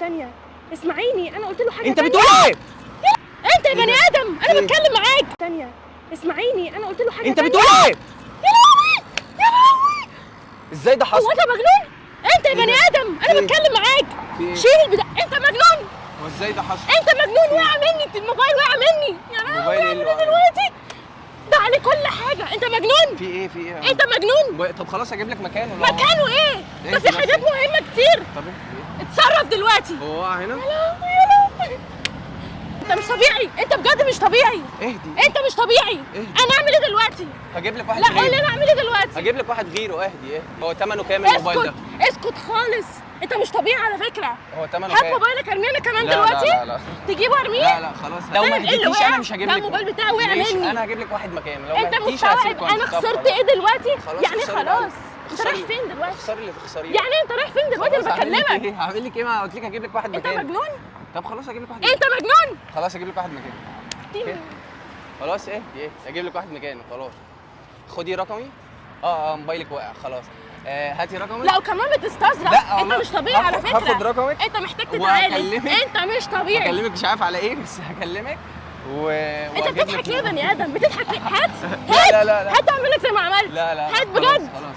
ثانية اسمعيني، انا قلت له حاجة انت تانية. بتقول ايه؟ انت يا بني ادم، انا إيه؟ بتكلم معاك. ثانية اسمعيني، انا قلت له حاجة انت تانية. بتقول ايه؟ يا لهوي يا لهوي، ازاي ده حصل؟ هو انت مجنون؟ انت يا إيه بني ده؟ ادم، انا إيه؟ بتكلم معاك. في ايه؟ شيل البتاع، انت مجنون. هو ازاي ده حصل؟ انت مجنون، وقع مني الموبايل، وقع مني. يا لهوي، الموبايل ايه اللي اعمل ايه وقع منك؟ دلوقتي؟ ده عليه كل حاجة، انت مجنون. في ايه؟ انت مجنون. طب خلاص اجيب لك مكانه. مكانه ايه؟ إيه ده في بس حاجات إيه؟ مهمة كتير. طب ايه؟ اتصرف دلوقتي. هو وقع هنا؟ يا لهوي يا لهوي، انت مش طبيعي، انت بجد مش طبيعي. اهدي. انت مش طبيعي. اهدي. انا اعمل ايه دلوقتي؟ هجيب لك واحد لا قول لي غيره. انا اعمل ايه دلوقتي؟ هجيب لك واحد غيره. اهدي. هو ثمنه كام الموبايل ده؟ اسكت خالص، انت مش طبيعي على فكره. هو ثمنه هات كام؟ موبايلك ارميه انا كمان لا دلوقتي. لا تجيبه ارميه؟ لا خلاص، لو ما ايه اللي هديتيش وقع؟ انا مش هجيب ده لك. الموبايل بتاعي وقع ماشي، مني. انا هجيب لك واحد مكانه. لو ما انت هديتيش مستوعب هسيبك انا وأنت. طب خسرت ايه دلوقتي؟ يعني اخسري خلاص. بقى. انت رايح فين دلوقتي؟ اخسري اللي تخسريه. يعني انت رايح فين دلوقتي؟ انا بكلمك. هعمل لك ايه؟ ما قلت لك هجيب لك واحد انت مكانه. مجنون؟ طب خلاص هجيب لك واحد انت مجنون؟ خلاص هجيب لك واحد مكانه. خلاص هجيب لك واحد مكانه. خلاص خدي رقمي. موبايلك واقع خلاص. هاتي رقمك. لا وكمان بتستظرف. لا انت مش طبيعي على فكره. هاخد رقمك. انت محتاج تتعالج. وهكلمك. انت مش طبيعي. هكلمك مش عارف على ايه، بس هكلمك انت بتضحك ليه يا بني ادم؟ بتضحك ليه؟ هات لا. هات اعمل لك زي ما عملت. لا هات بجد. خلاص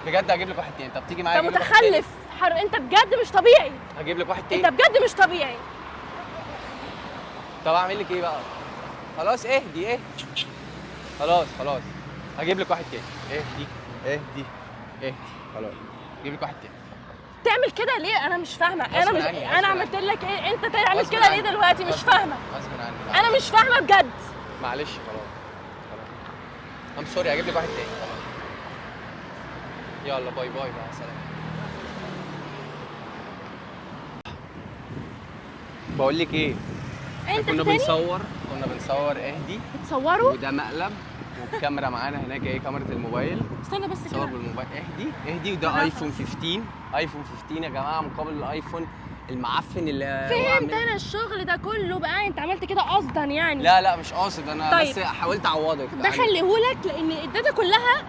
بجد هجيب لك واحد تاني. طب تيجي معايا؟ انت متخلف. انت بجد مش طبيعي. هجيب لك واحد تاني. انت بجد مش طبيعي. طب اعمل لك ايه بقى؟ خلاص اهدي. خلاص هجيب لك واحد تاني. اهدي. خلاص هجيب لك واحد تاني. تعمل كده ليه؟ انا مش فاهمه. غصب عني. انا عملت لك ايه؟ انت تعمل غصب كده ليه عني. دلوقتي؟ مش فاهمه. غصب عني. انا مش فاهمه بجد. معلش خلاص. ام سوري، هجيب لك واحد تاني. خلاص يلا باي بقى، سلام. بقول لك ايه، انت كنا تاني بنصور اهدي. بتصوروا؟ وده مقلب، والكاميرا معانا هناك كاميرا الموبايل. استنى بس صور كده. بالموبايل. اهدي. وده ايفون 15. ايفون 15 يا جماعه، مقابل الايفون المعفن اللي فهمت انا الشغل ده كله بقى. انت عملت كده قصدا يعني؟ لا مش قاصد انا. طيب. بس حاولت اعوضك. ده خليهولك لان الداتا كلها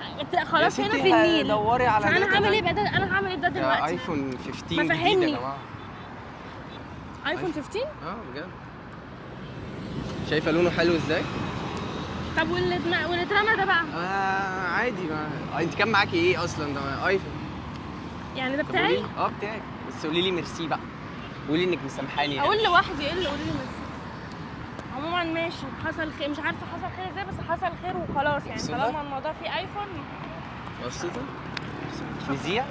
خلاص هنا في النيل. دوري على فانا هعمل ايه بقى؟ انا هعمل ايه ده دلوقتي؟ ايفون 15 ما جديد فهمني. يا جماعه. ايفون 15؟ بجد. شايفه لونه حلو ازاي؟ طب واللي اترمى ده بقى؟ عادي. ما انت كان معاكي ايه اصلا؟ ده ايفون يعني ده طب بتاعي؟ بتاعك. بس قولي لي ميرسي بقى، قولي انك مسامحاني. اقول لوحدي ايه اللي قولي لي ميرسي؟ عموما ماشي، حصل خير. مش عارفه حصل خير ازاي، بس حصل خير وخلاص يعني. مبسوطة؟ طالما الموضوع فيه ايفون. مبسوطه؟ نذيع.